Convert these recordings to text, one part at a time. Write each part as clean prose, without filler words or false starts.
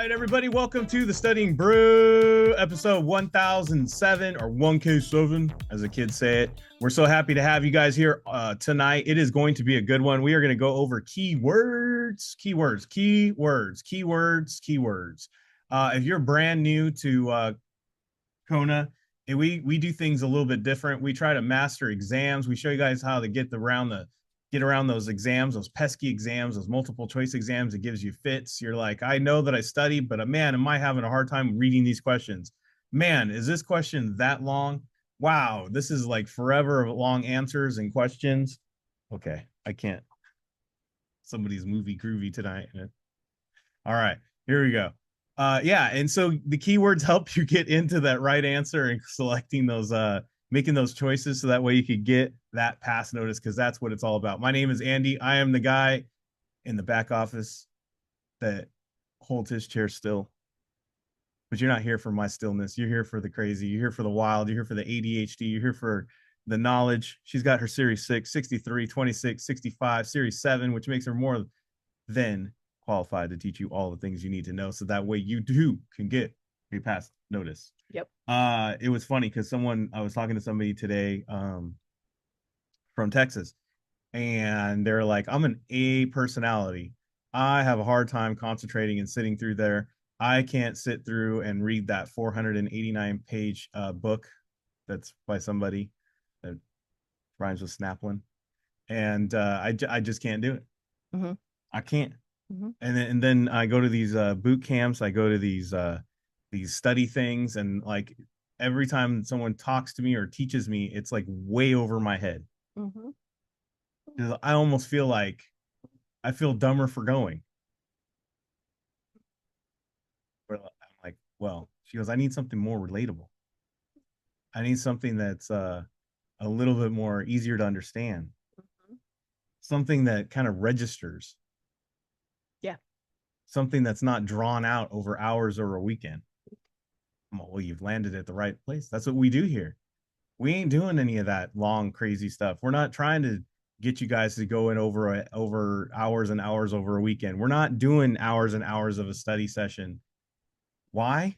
right, everybody, welcome to the Studying Brew, episode 1007 or 1k7, as the kids say it. We're so happy to have you guys here tonight. It is going to be a good one. We are going to go over keywords. If you're brand new to Kona, we do things a little bit different. We try to master exams. We show you guys how to get around those exams, those pesky exams, those multiple choice exams. It gives you fits. You're like, I know that I study, but man, am I having a hard time reading these questions? Man, is this question that long? Wow, this is like forever of long answers and questions. Okay, I can't. Somebody's movie groovy tonight. All right, here we go. Yeah, and so the keywords help you get into that right answer and selecting those making those choices so that way you could get that pass notice, because that's what it's all about. My name is Andy. I am the guy in the back office that holds his chair still. But you're not here for my stillness. You're here for the crazy. You're here for the wild. You're here for the ADHD. You're here for the knowledge. She's got her Series 6, 63, 26, 65, Series 7, which makes her more than qualified to teach you all the things you need to know, so that way you too can get a pass notice. Yep. It was funny because I was talking to somebody today from Texas, and they're like, I'm an A personality. I have a hard time concentrating and sitting through there. I can't sit through and read that 489 page book that's by somebody that rhymes with Snaplin. And I just can't do it. Mm-hmm. I can't. Mm-hmm. And then I go to these boot camps. I go to these study things, and like every time someone talks to me or teaches me, it's like way over my head. Mm-hmm. I almost feel like I feel dumber for going. But I'm like, well, she goes, I need something more relatable. I need something that's a little bit more easier to understand. Mm-hmm. Something that kind of registers. Yeah. Something that's not drawn out over hours or a weekend. Well, you've landed at the right place. That's what we do here. We ain't doing any of that long, crazy stuff. We're not trying to get you guys to go in over hours and hours over a weekend. We're not doing hours and hours of a study session. Why?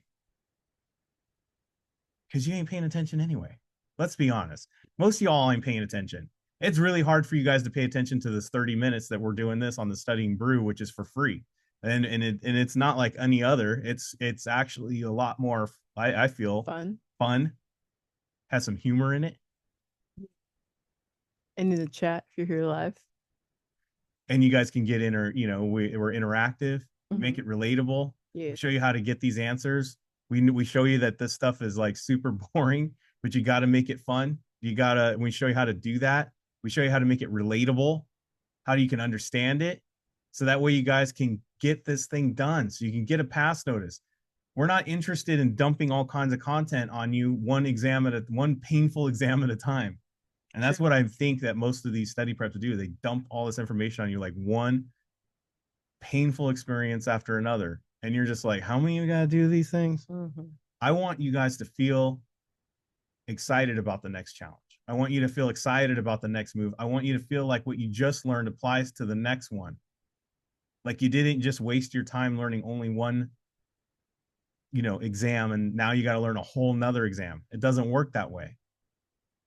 Because you ain't paying attention anyway. Let's be honest. Most of y'all ain't paying attention. It's really hard for you guys to pay attention to this 30 minutes that we're doing this on the Studying Brew, which is for free. And it's not like any other. It's actually a lot more, I feel, fun, has some humor in it. And in the chat if you're here live. And you guys can get in, or we're interactive, mm-hmm. Make it relatable. Yeah. Show you how to get these answers. We show you that this stuff is like super boring, but you got to make it fun. We show you how to do that. We show you how to make it relatable, how you can understand it, so that way you guys can get this thing done, so you can get a pass notice. We're not interested in dumping all kinds of content on you, one painful exam at a time. And that's what I think that most of these study preps do. They dump all this information on you, like one painful experience after another. And you're just like, how many of you got to do these things? Mm-hmm. I want you guys to feel excited about the next challenge. I want you to feel excited about the next move. I want you to feel like what you just learned applies to the next one. Like you didn't just waste your time learning only one, exam, and now you got to learn a whole nother exam. It doesn't work that way.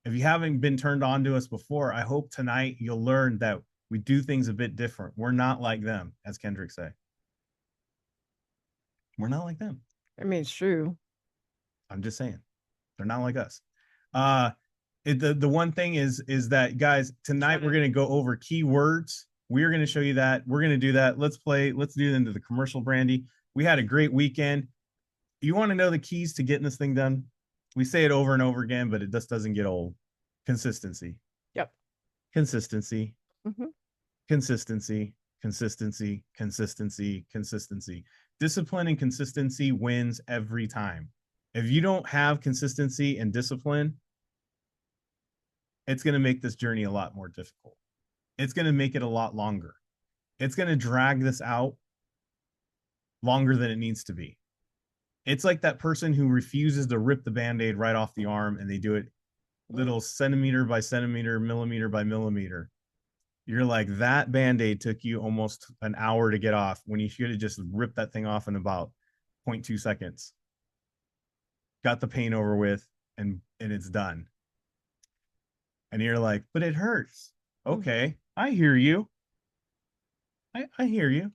If you haven't been turned on to us before, I hope tonight you'll learn that we do things a bit different. We're not like them, as Kendrick say. We're not like them. I mean, it's true. I'm just saying, they're not like us. The one thing is that, guys, tonight we're going to go over keywords. We're going to show you that. We're going to do that. Let's do it into the commercial, Brandi. We had a great weekend. You want to know the keys to getting this thing done? We say it over and over again, but it just doesn't get old. Consistency. Yep. Consistency. Mm-hmm. Consistency. Consistency. Consistency. Consistency. Discipline and consistency wins every time. If you don't have consistency and discipline, it's going to make this journey a lot more difficult. It's going to make it a lot longer. It's going to drag this out longer than it needs to be. It's like that person who refuses to rip the Band-Aid right off the arm, and they do it little centimeter by centimeter, millimeter by millimeter. You're like, that Band-Aid took you almost an hour to get off when you should have just ripped that thing off in about 0.2 seconds. Got the pain over with, and it's done. And you're like, but it hurts. Okay, I hear you. I hear you.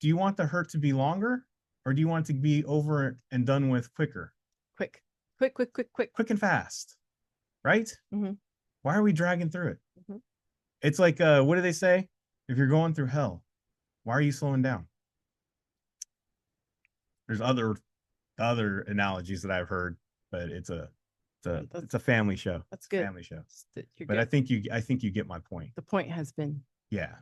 Do you want the hurt to be longer, or do you want it to be over and done with quicker? Quick. Quick and fast, right? Mm-hmm. Why are we dragging through it? Mm-hmm. It's like, what do they say? If you're going through hell, why are you slowing down? There's other analogies that I've heard, but it's a family show. That's good. Family show. But good. I think you get my point. The point has been. Yeah.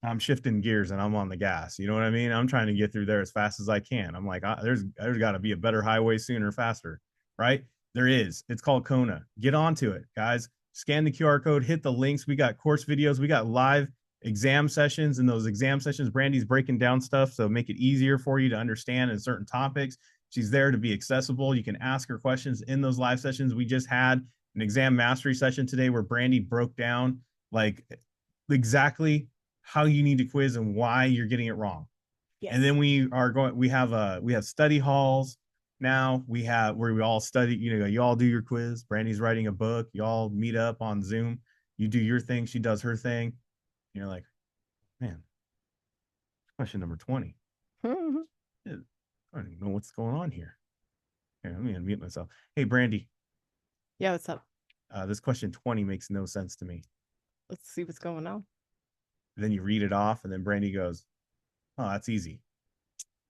I'm shifting gears and I'm on the gas. You know what I mean? I'm trying to get through there as fast as I can. I'm like, there's got to be a better highway sooner, faster, right? There is. It's called Kona. Get onto it, guys. Scan the QR code, hit the links. We got course videos. We got live exam sessions. And those exam sessions, Brandi's breaking down stuff, so make it easier for you to understand in certain topics. She's there to be accessible. You can ask her questions in those live sessions. We just had an exam mastery session today where Brandi broke down like exactly how you need to quiz and why you're getting it wrong. Yes. And then we have study halls now. We have where we all study, you all do your quiz. Brandi's writing a book. You all meet up on Zoom. You do your thing. She does her thing. And you're like, man, question number 20. Mm-hmm. I don't even know what's going on here. Here, let me unmute myself. Hey, Brandi. Yeah, what's up? This question 20 makes no sense to me. Let's see what's going on. Then you read it off, and then Brandi goes, "Oh, that's easy.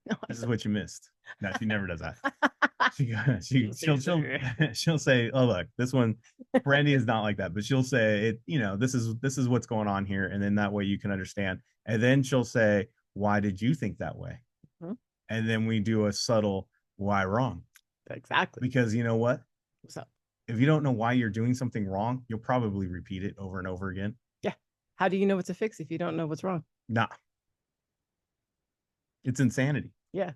No, this is what you missed." No, she never does that. She'll say, "Oh, look, this one." Brandi is not like that, but she'll say, "It, this is what's going on here," and then that way you can understand. And then she'll say, "Why did you think that way?" Mm-hmm. And then we do a subtle "why wrong?" Exactly. Because you know what? What's up? If you don't know why you're doing something wrong, you'll probably repeat it over and over again. Yeah. How do you know what to fix if you don't know what's wrong? Nah. It's insanity. Yeah.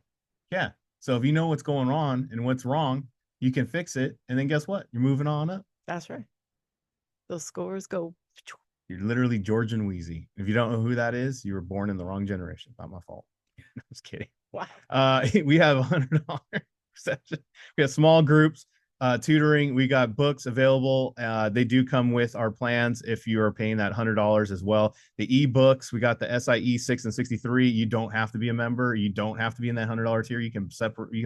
Yeah. So if you know what's going on and what's wrong, you can fix it. And then guess what? You're moving on up. That's right. Those scores go. You're literally George and Wheezy. If you don't know who that is, you were born in the wrong generation. Not my fault. I'm just kidding. Wow. We have $100 reception. We have small groups. Tutoring, we got books available. They do come with our plans if you are paying that $100 as well. The ebooks, we got the SIE 6 and 63. You don't have to be a member. You don't have to be in that $100 tier. You can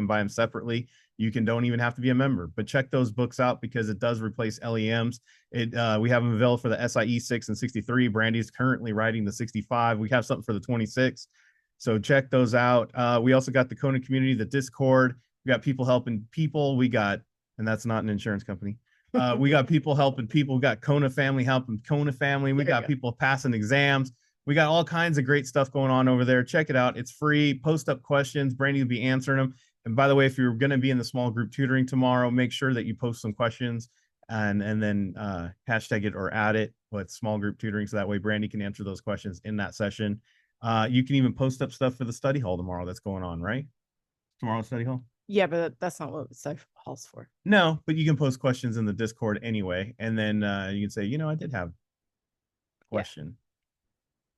buy them separately. You don't even have to be a member. But check those books out because it does replace LEMs. We have them available for the SIE 6 and 63. Brandi's currently writing the 65. We have something for the 26. So check those out. We also got the Kona community, the Discord. We got people helping people. And that's not an insurance company. We got people helping people. We got Kona family helping Kona family. We got people passing exams. We got all kinds of great stuff going on over there. Check it out. It's free. Post up questions. Brandi will be answering them. And by the way, if you're going to be in the small group tutoring tomorrow, make sure that you post some questions and then hashtag it or add it with small group tutoring. So that way Brandi can answer those questions in that session. You can even post up stuff for the study hall tomorrow that's going on, right? Tomorrow's study hall? Yeah, but that's not what the study hall's for. No, but you can post questions in the Discord anyway. And then you can say, I did have a question.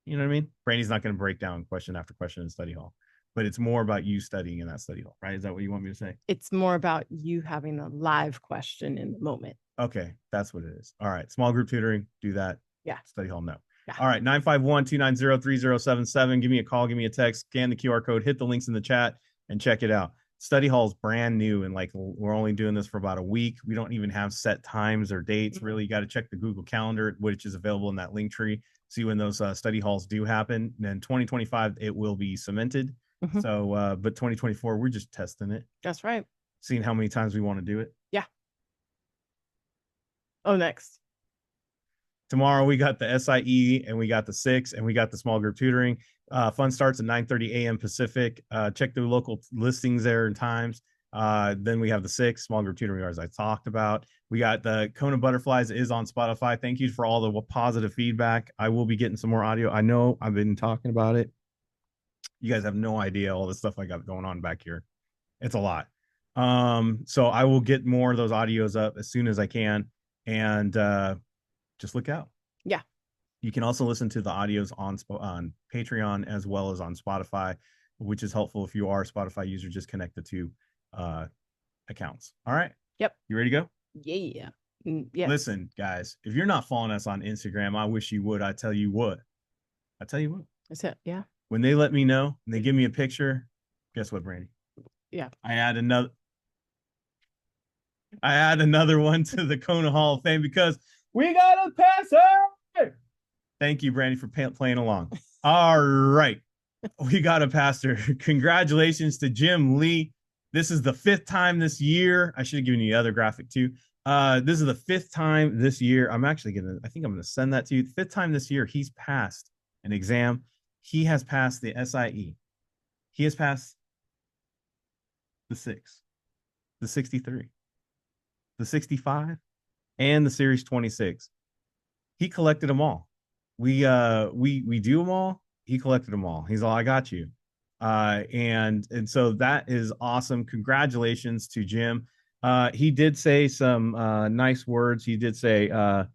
Yeah. You know what I mean? Brandi's not going to break down question after question in study hall, but it's more about you studying in that study hall, right? Is that what you want me to say? It's more about you having a live question in the moment. Okay, that's what it is. All right, small group tutoring, do that. Yeah. Study hall, no. Yeah. All right, 951-290-3077. Give me a call, give me a text, scan the QR code, hit the links in the chat, and check it out. Study hall is brand new, and we're only doing this for about a week. We don't even have set times or dates. Really, you got to check the Google Calendar, which is available in that link tree. See when those study halls do happen. And then 2025, it will be cemented. Mm-hmm. So, but 2024, we're just testing it. That's right. Seeing how many times we want to do it. Yeah. Oh, next. Tomorrow we got the SIE and we got the 6 and we got the small group tutoring. Fun starts at 9:30 a.m. Pacific. Check the local listings there and times. Then we have the 6 small group tutoring, as I talked about. We got the KonaButterflyz is on Spotify. Thank you for all the positive feedback. I will be getting some more audio. I know I've been talking about it. You guys have no idea all the stuff I got going on back here. It's a lot. So I will get more of those audios up as soon as I can. And just look out. Yeah. You can also listen to the audios on Patreon as well as on Spotify. which is helpful if you are a Spotify user. Just connect the two accounts. All right. Yep. You ready to go? Yeah. Yes. Listen, guys, if you're not following us on Instagram, I wish you would. I tell you what. That's it. Yeah. When they let me know and they give me a picture, guess what, Brandi? Yeah. I add another one to the Kona Hall of Fame because we got a passer. Thank you, Brandi, for playing along. All right. We got a pastor. Congratulations to Jim Lee. This is the 5th time this year. I should have given you the other graphic too. This is the 5th time this year. I think I'm gonna send that to you. 5th time this year he's passed an exam. He has passed the SIE. He has passed the 6, the 63, the 65, and the Series 26. He collected them all. We do them all. He collected them all. He's all, I got you. And so that is awesome. Congratulations to Jim. He did say some nice words. He did say, hi,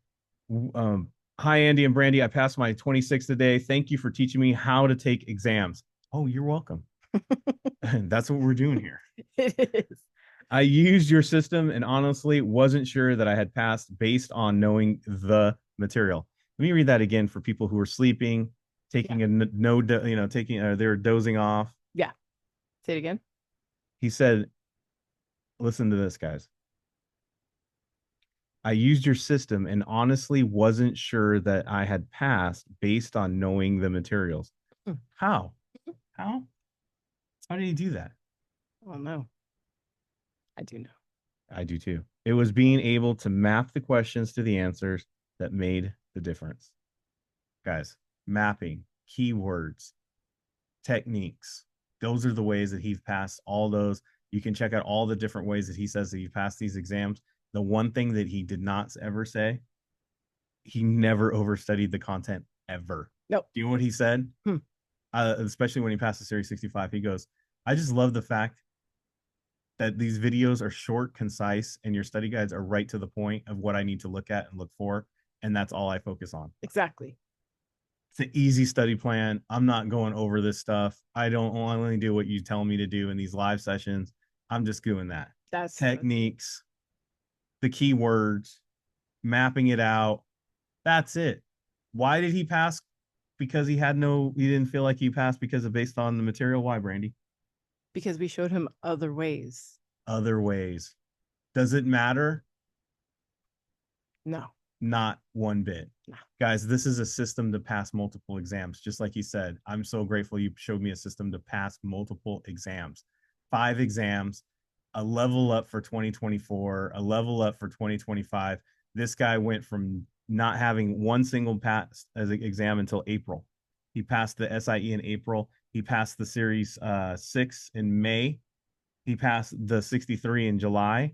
Andy and Brandi. I passed my 26th today. Thank you for teaching me how to take exams. Oh, you're welcome. That's what we're doing here. It is. I used your system and honestly wasn't sure that I had passed based on knowing the material. Let me read that again for people who are sleeping, taking they're dozing off. Yeah. Say it again. He said, listen to this, guys. I used your system and honestly wasn't sure that I had passed based on knowing the materials. How? How did he do that? Oh, no. I do know. I do too. It was being able to map the questions to the answers that made the difference. Guys, mapping, keywords, techniques. Those are the ways that he's passed all those. You can check out all the different ways that he says that he passed these exams. The one thing that he did not ever say, he never overstudied the content ever. Nope. Do you know what he said? Especially when he passed the Series 65, he goes, I just love the fact that these videos are short, concise, and your study guides are right to the point of what I need to look at and look for. And that's all I focus on. Exactly. It's an easy study plan. I'm not going over this stuff. I only do what you tell me to do in these live sessions. I'm just doing that. That's techniques, the keywords, mapping it out. That's it. Why did he pass? Because he didn't feel like he passed because of based on the material. Why, Brandi? because we showed him other ways. Other ways. Does it matter? No. Not one bit. No. Guys, this is a system to pass multiple exams. Just like he said, I'm so grateful you showed me a system to pass multiple exams. 5 exams, a level up for 2024, a level up for 2025. This guy went from not having one single pass as an exam until April. He passed the SIE in April. He passed the Series 6 in May. He passed the 63 in July.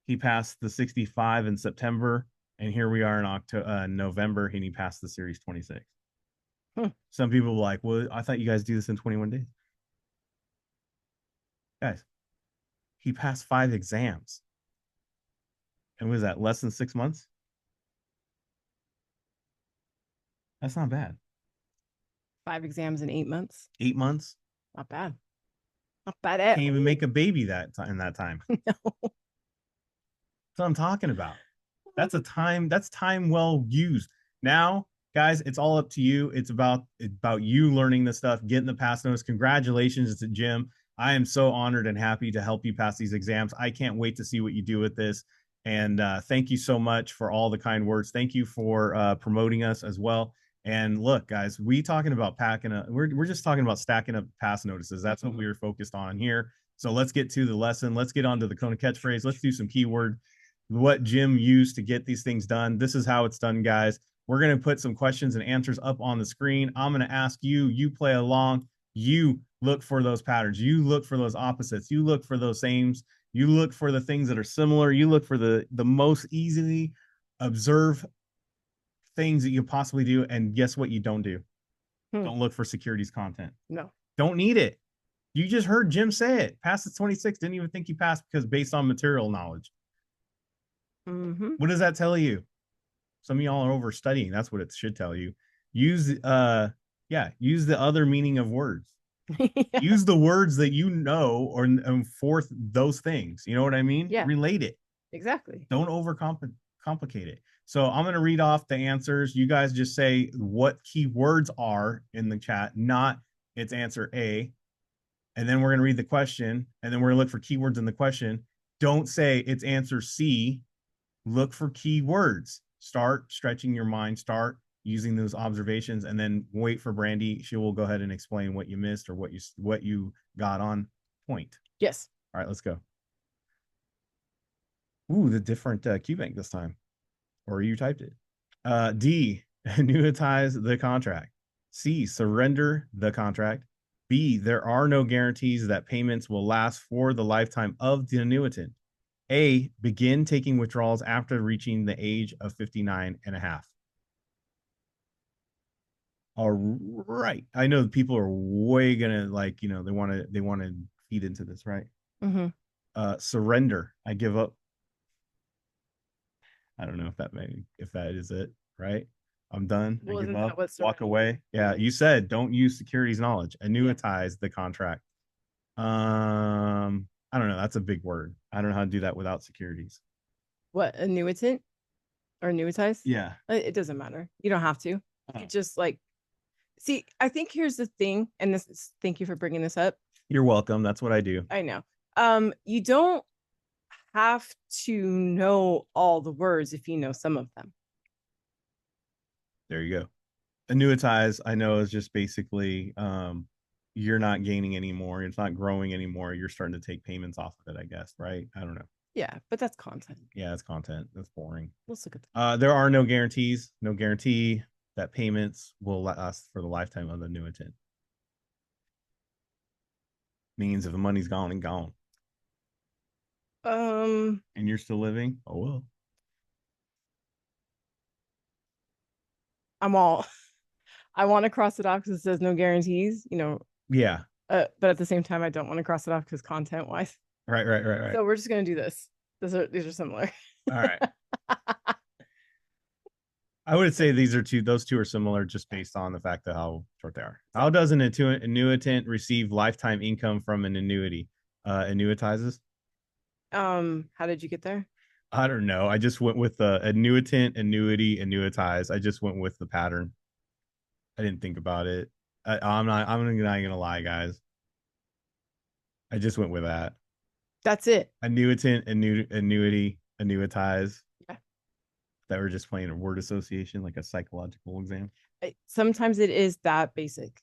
He passed the 65 in September. And here we are in November, and he passed the Series 26. Some people were like, well, I thought you guys do this in 21 days. Guys, he passed 5 exams. And was that less than 6 months? That's not bad. 5 exams in 8 months. 8 months? Not bad. Not bad at all. Can't even make a baby in that time. No. That's what I'm talking about. That's time well used. Now, guys, it's all up to you. It's about you learning this stuff, getting the pass notes. Congratulations to Jim. I am so honored and happy to help you pass these exams. I can't wait to see what you do with this. And thank you so much for all the kind words. Thank you for promoting us as well. And look, guys, we're just talking about stacking up pass notices. That's what we were focused on here. So let's get to the lesson. Let's get on to the Kona Catchphrase. Let's do some keyword, what Jim used to get these things done. This is how it's done, guys. We're going to put some questions and answers up on the screen. I'm going to ask you, you play along, you look for those patterns, you look for those opposites, you look for those sames, you look for the things that are similar, you look for the most easily observe things that you possibly do. And guess what you don't do? Don't look for securities content. No. Don't need it. You just heard Jim say it. Passed the 26, didn't even think he passed because based on material knowledge. What does that tell you? Some of y'all are over studying. That's what it should tell you. Use the other meaning of words. Yeah. Use the words that you know or for those things. You know what I mean? Yeah. Relate it. Exactly. Don't complicate it. So I'm going to read off the answers. You guys just say what keywords are in the chat, not it's answer A. And then we're going to read the question, and then we're going to look for keywords in the question. Don't say it's answer C. Look for keywords. Start stretching your mind. Start using those observations, and then wait for Brandi. She will go ahead and explain what you missed or what you got on point. Yes. All right, let's go. Ooh, the different Q bank this time, or you typed it. D, annuitize the contract. C, surrender the contract. B, there are no guarantees that payments will last for the lifetime of the annuitant. A, begin taking withdrawals after reaching the age of 59 and a half. All right. I know people are way gonna like, they want to feed into this, right? Mm-hmm. Surrender. I give up. I don't know if that is it, right? I'm done. Well, I give isn't up. that what Walk surrender away. Yeah, you said don't use securities knowledge. Annuitize the contract. I don't know. That's a big word. I don't know how to do that without securities. What, annuitant or annuitize? Yeah. It doesn't matter. You don't have to. Oh. You just like see, I think here's the thing, and this is thank you for bringing this up. You're welcome. That's what I do. I know. You don't have to know all the words if you know some of them. There you go. Annuitize, I know, is just basically you're not gaining anymore. It's not growing anymore. You're starting to take payments off of it, I guess, right? I don't know. Yeah, but that's content. Yeah, it's content. That's boring. Let's look at that. There are no guarantees, no guarantee that payments will last for the lifetime of the annuitant. Means if the money's gone and gone. And you're still living, oh well. I want to cross it off because it says no guarantees, Yeah. but at the same time, I don't want to cross it off because content wise. Right. So we're just gonna do this. These are similar. All right. I would say those two are similar just based on the fact of how short they are. How does an annuitant receive lifetime income from an annuity? Annuitizes? How did you get there? I don't know. I just went with the annuitant, annuity, annuitize. I just went with the pattern. I didn't think about it. I'm not gonna lie, guys. I just went with that. That's it. Annuitant, annuity, annuitize. Yeah. That we're just playing a word association, like a psychological exam. Sometimes it is that basic.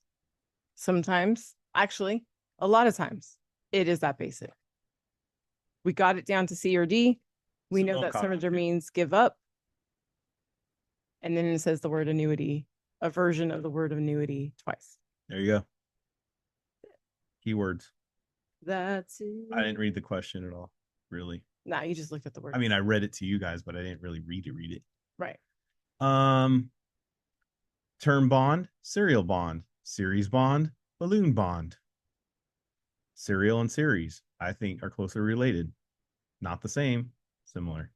Sometimes, actually, a lot of times, it is that basic. We got it down to C or D. We know that surrender means give up. And then it says the word annuity, a version of the word annuity twice. There you go. Keywords. That's it. I didn't read the question at all, really. No, you just looked at the word. I mean, I read it to you guys, but I didn't really read it. Right. Term bond, serial bond, series bond, balloon bond. Serial and series, I think, are closely related. Not the same, similar.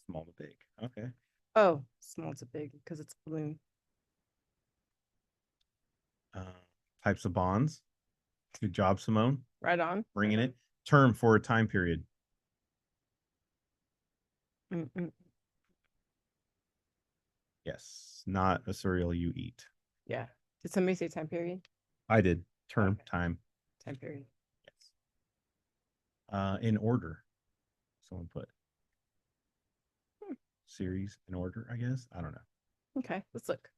Small to big. Okay. Oh, small to big because it's balloon. Types of bonds. Good job, Simone. Right on. Bringing it. Term for a time period. Yes, not a cereal you eat. Yeah. Did somebody say time period? I did. Term, okay. Time period. Yes. In order. Someone put. Series in order, I guess. I don't know. Okay, let's look.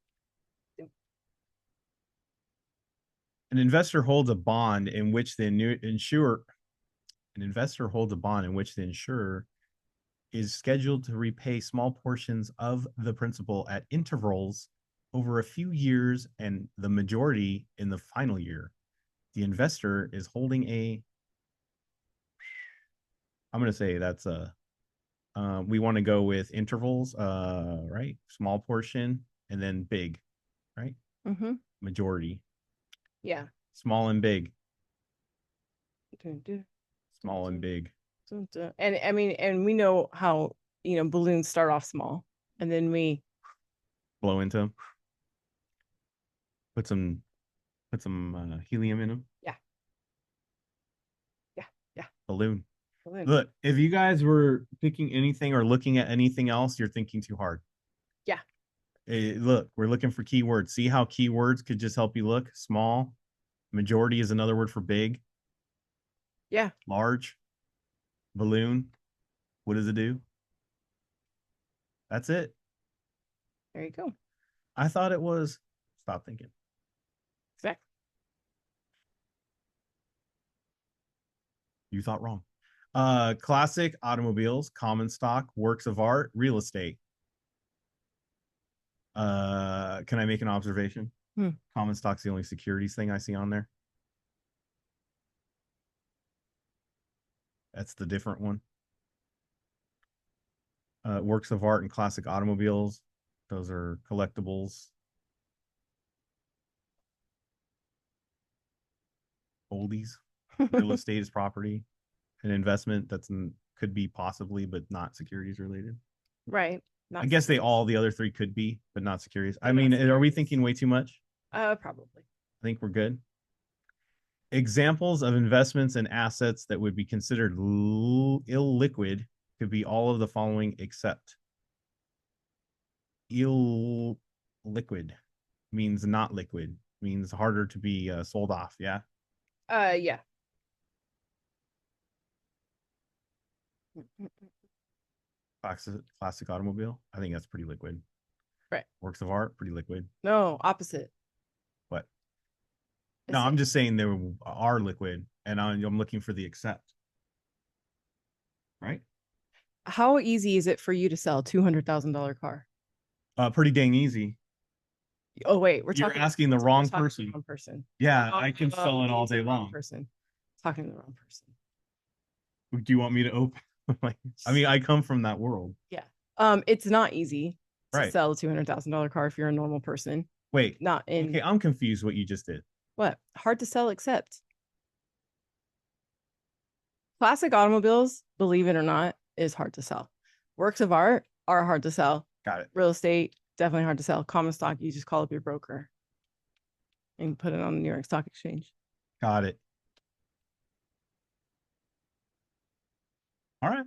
An investor holds a bond in which the insurer is scheduled to repay small portions of the principal at intervals over a few years and the majority in the final year. The investor is holding I'm going to say that's we want to go with intervals, right? Small portion and then big, right? Mm-hmm. Majority. Yeah. Small and big. Small and big. And I mean, and we know how, balloons start off small and then we blow into them. Put some helium in them. Yeah. Yeah. Yeah. Balloon. Balloon. Look, if you guys were picking anything or looking at anything else, you're thinking too hard. Yeah. Look, we're looking for keywords. See how keywords could just help you look? Small. Majority is another word for big. Yeah. Large. Balloon. What does it do? That's it. There you go. I thought it was. Stop thinking. Exactly. You thought wrong. Classic automobiles, common stock, works of art, real estate. Can I make an observation? Common stock's the only securities thing I see on there. That's the different one. Works of art and classic automobiles. Those are collectibles. Oldies. Real estate is property. An investment that's could be possibly, but not securities related. Right. I guess the other three could be, but not securities. I mean, are we thinking way too much? Probably. I think we're good. Examples of investments and assets that would be considered illiquid could be all of the following except. Illiquid means not liquid, means harder to be sold off. Yeah. Yeah. Classic automobile. I think that's pretty liquid. Right. Works of art, pretty liquid. No, opposite. What? No, I'm just saying they are liquid, and I'm looking for the except. Right? How easy is it for you to sell $200,000 car? Pretty dang easy. Oh wait, You're asking the wrong person. Wrong person. Yeah, I can sell it all day long. Person talking to the wrong person. Do you want me to open? I mean, I come from that world. Yeah. It's not easy to Right. sell a $200,000 car if you're a normal person. Wait. Not in. Okay, I'm confused. What you just did. What? Hard to sell, except classic automobiles, believe it or not, is hard to sell. Works of art are hard to sell. Got it. Real estate, definitely hard to sell. Common stock, you just call up your broker and put it on the New York Stock Exchange. Got it. All right.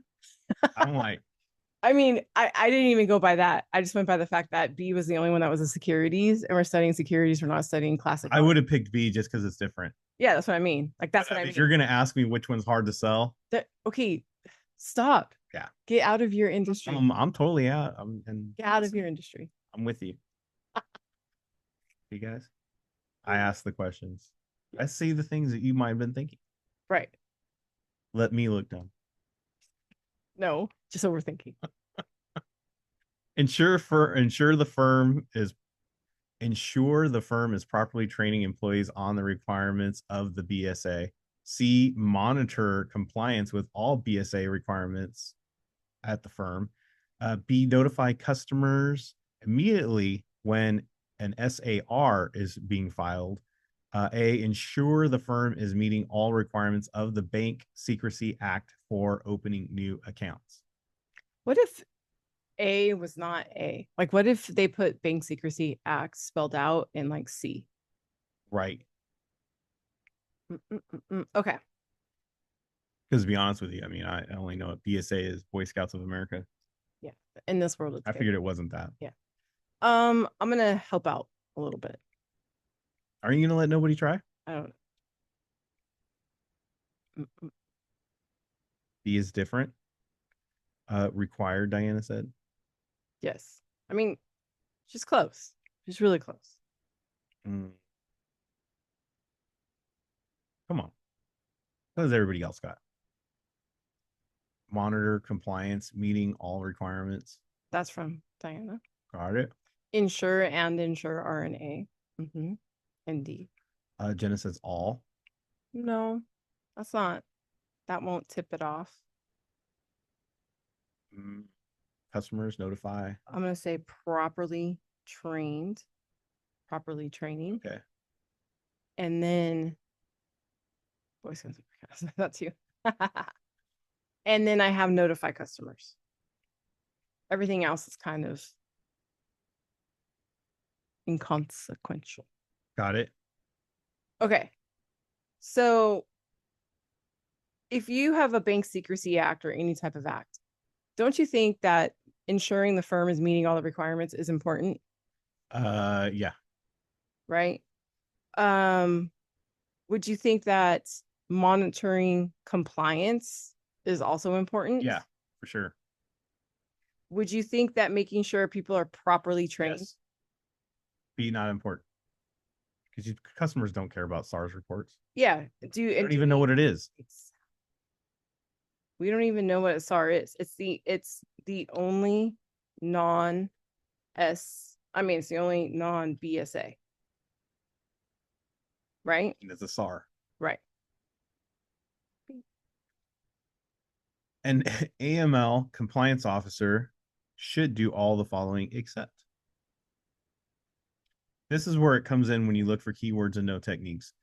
I'm like, I mean, I didn't even go by that. I just went by the fact that B was the only one that was a securities, and we're studying securities. We're not studying classic. I would have picked B just because it's different. Yeah, that's what I mean. Like, that's what I mean. If you're gonna ask me which one's hard to sell, okay, stop. Yeah, get out of your industry. I'm totally out. Get out of your industry. I'm with you. You guys, I ask the questions. I see the things that you might have been thinking. Right. Let me look dumb. No, just overthinking. Ensure the firm is properly training employees on the requirements of the BSA. C, monitor compliance with all BSA requirements at the firm. B, notify customers immediately when an SAR is being filed. A, ensure the firm is meeting all requirements of the Bank Secrecy Act for opening new accounts. What if A was not A? Like, what if they put Bank Secrecy Act spelled out in like C? Right. Okay. Because to be honest with you, I mean, I only know what BSA is, Boy Scouts of America. Yeah. In this world, I figured it wasn't that. Yeah. I'm gonna help out a little bit. Are you gonna let nobody try? I don't know. B is different. Required, Diana said. Yes. I mean, she's close. She's really close. Come on. What does everybody else got? Monitor compliance, meeting all requirements. That's from Diana. Got it. Ensure and ensure are an A. And D. Jenna says all. No, that's not. That won't tip it off. Customers notify. I'm going to say properly trained. Properly training. Okay. And then, voice that's you. And then I have notify customers. Everything else is kind of inconsequential. Got it. Okay. So if you have a Bank Secrecy Act or any type of act, don't you think that ensuring the firm is meeting all the requirements is important? Yeah. Right? Would you think that monitoring compliance is also important? Yeah, for sure. Would you think that making sure people are properly trained? Yes. Be not important. Because customers don't care about SARS reports. Yeah. They don't even know what it is. We don't even know what a SAR is. It's the only non it's the only non BSA. Right? And it's a SAR. Right. An AML compliance officer should do all the following except. This is where it comes in when you look for keywords and no techniques.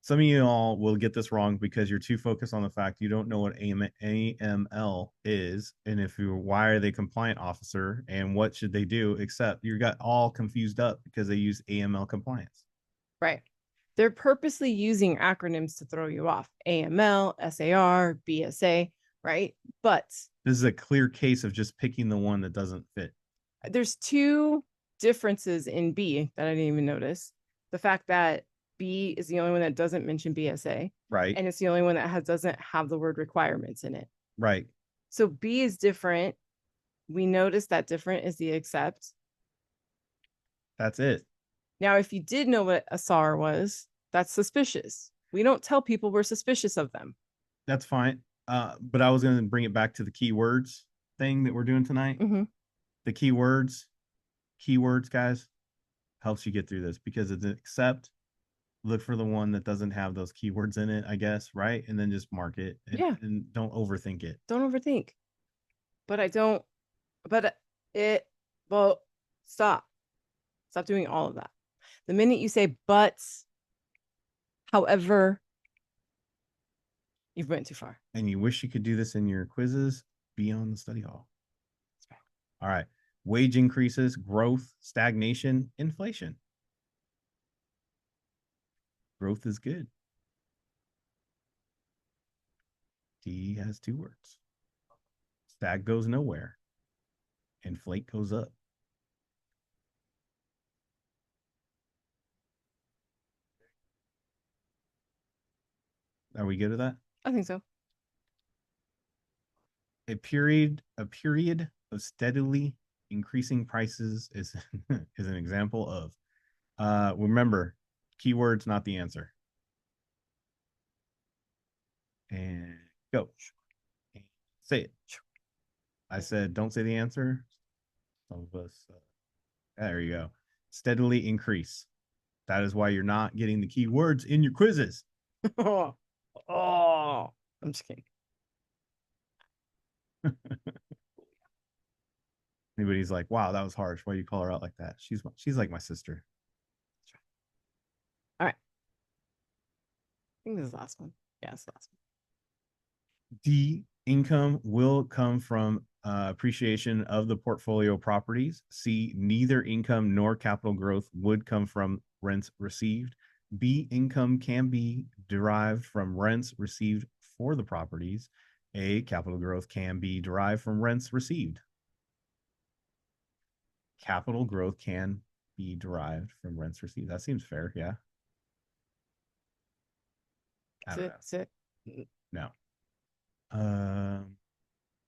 Some of you all will get this wrong because you're too focused on the fact you don't know what AML is, and if you why are they compliant officer and what should they do, except you got all confused up because they use AML compliance. Right. They're purposely using acronyms to throw you off. AML, SAR, BSA, right? But this is a clear case of just picking the one that doesn't fit. There's two differences in B that I didn't even notice. The fact that B is the only one that doesn't mention BSA. Right. And it's the only one that doesn't have the word requirements in it. Right. So B is different. We noticed that different is the except. That's it. Now, if you did know what a SAR was, that's suspicious. We don't tell people we're suspicious of them. That's fine. But I was going to bring it back to the keywords thing that we're doing tonight. Mm-hmm. The keywords, guys, helps you get through this because it's an except. Look for the one that doesn't have those keywords in it, I guess, right? And then just mark it. And don't overthink it. Don't overthink. Well, stop. Stop doing all of that. The minute you say but, however, you've went too far. And you wish you could do this in your quizzes, be on the study hall. That's right. All right. Wage increases, growth, stagnation, inflation. Growth is good. D has two words. Stag goes nowhere. Inflate goes up. Are we good at that? I think so. A period of steadily increasing prices is is an example of. Remember, keywords not the answer. And go. Say it. I said, don't say the answer. Some of us. There you go. Steadily increase. That is why you're not getting the keywords in your quizzes. Oh, I'm just kidding. Anybody's like, wow, that was harsh. Why do you call her out like that? She's like my sister. All right. I think this is the last one. Yeah, it's the last one. D, income will come from appreciation of the portfolio properties. C, neither income nor capital growth would come from rents received. B, income can be derived from rents received for the properties. A, capital growth can be derived from rents received. Capital growth can be derived from rents received. That seems fair, yeah. That's it. No.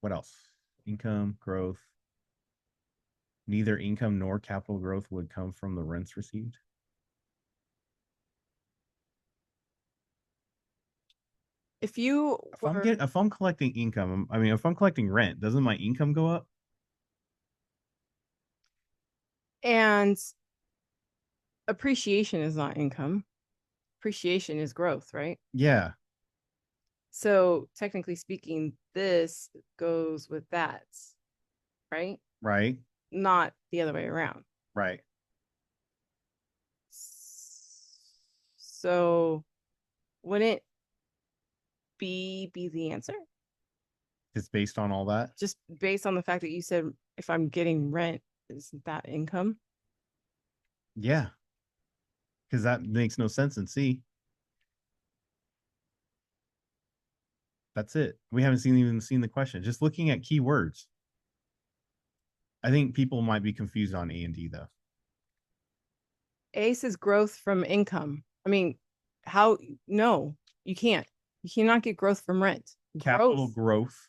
What else? Income growth. Neither income nor capital growth would come from the rents received. If I'm collecting income, I mean, if I'm collecting rent, doesn't my income go up? And appreciation is not income. Appreciation is growth, right? Yeah. So technically speaking, this goes with that, right? Right. Not the other way around. Right. So wouldn't B be the answer? It's based on all that? Just based on the fact that you said if I'm getting rent, isn't that income? Yeah. because that makes no sense in C. That's it. We haven't even seen the question. Just looking at keywords. I think people might be confused on A and D though. A says growth from income. I mean, how? No, you can't. You cannot get growth from rent. Capital growth.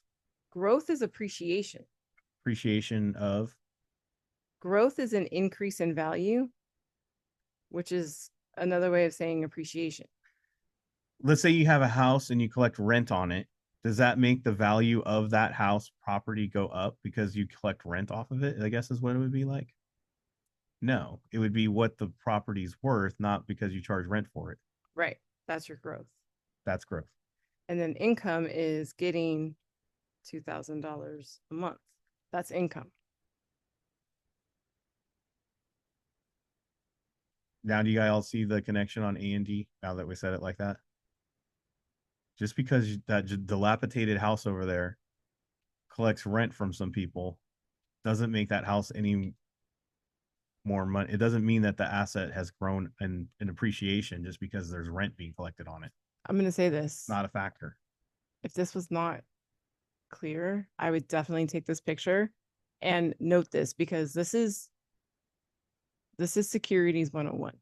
Growth is appreciation. Appreciation of. Growth is an increase in value, which is another way of saying appreciation. Let's say you have a house and you collect rent on it. Does that make the value of that house property go up because you collect rent off of it? I guess is what it would be like. No, it would be what the property's worth, not because you charge rent for it. Right. That's your growth. That's growth. And then income is getting $2,000 a month. That's income. Now, do you guys all see the connection on A and D now that we said it like that? Just because that dilapidated house over there collects rent from some people doesn't make that house any more money. It doesn't mean that the asset has grown in appreciation just because there's rent being collected on it. I'm going to say this. Not a factor. If this was not clear, I would definitely take this picture and note this, because this is securities 101.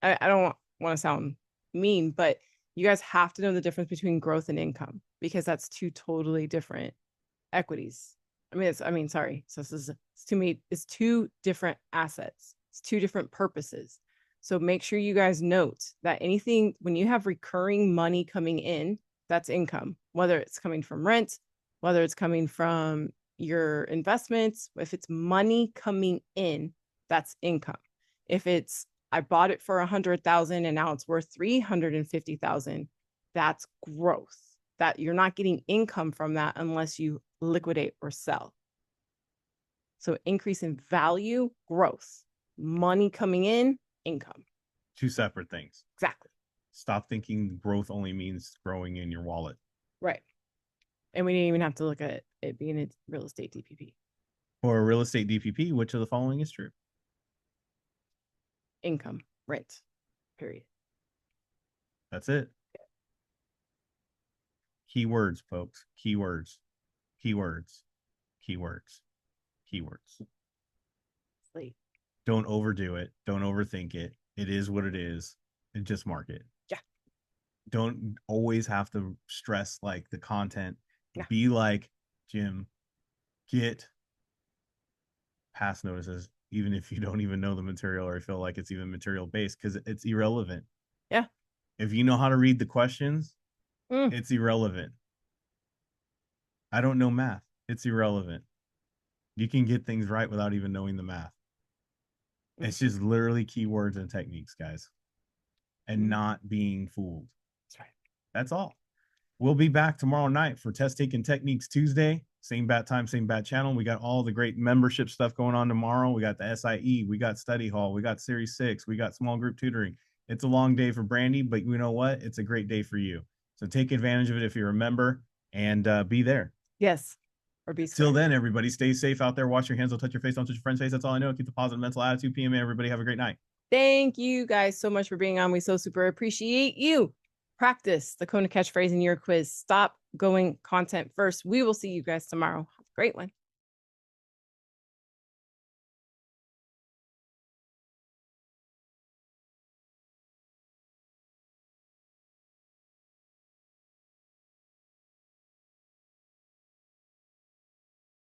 I don't want to sound mean, but you guys have to know the difference between growth and income, because that's two totally different equities. Sorry. So it's two different assets. It's two different purposes. So make sure you guys note that anything, when you have recurring money coming in, that's income, whether it's coming from rent, whether it's coming from your investments. If it's money coming in, that's income. If it's, I bought it for 100,000 and now it's worth 350,000, that's growth. That you're not getting income from that unless you liquidate or sell. So increase in value, growth, money coming in, income. Two separate things. Exactly. Stop thinking growth only means growing in your wallet. Right. And we didn't even have to look at it being a real estate DPP. For a real estate DPP, which of the following is true? Income, rent, period. That's it. Keywords, folks. Keywords. Keywords. Keywords. Keywords. Sleep. Don't overdo it. Don't overthink it. It is what it is. And just mark it. Yeah. Don't always have to stress like the content. Yeah. Be like Jim. Get pass notices, even if you don't even know the material or feel like it's even material based, because it's irrelevant. Yeah. If you know how to read the questions, it's irrelevant. I don't know math. It's irrelevant. You can get things right without even knowing the math. It's just literally keywords and techniques, guys, and not being fooled. That's right. That's all. We'll be back tomorrow night for Test Taking Techniques Tuesday. Same bat time, same bat channel. We got all the great membership stuff going on tomorrow. We got the SIE, we got Study Hall, we got Series 6, we got small group tutoring. It's a long day for Brandi, but you know what? It's a great day for you. So take advantage of it if you're a member, and be there. Yes. Or be square. Till then, everybody, stay safe out there. Wash your hands. Don't touch your face. Don't touch your friend's face. That's all I know. Keep the positive mental attitude. PMA. Everybody have a great night. Thank you guys so much for being on. We so super appreciate you. Practice the Kona Catchphrase in your quiz. Stop going content first. We will see you guys tomorrow. Have a great one.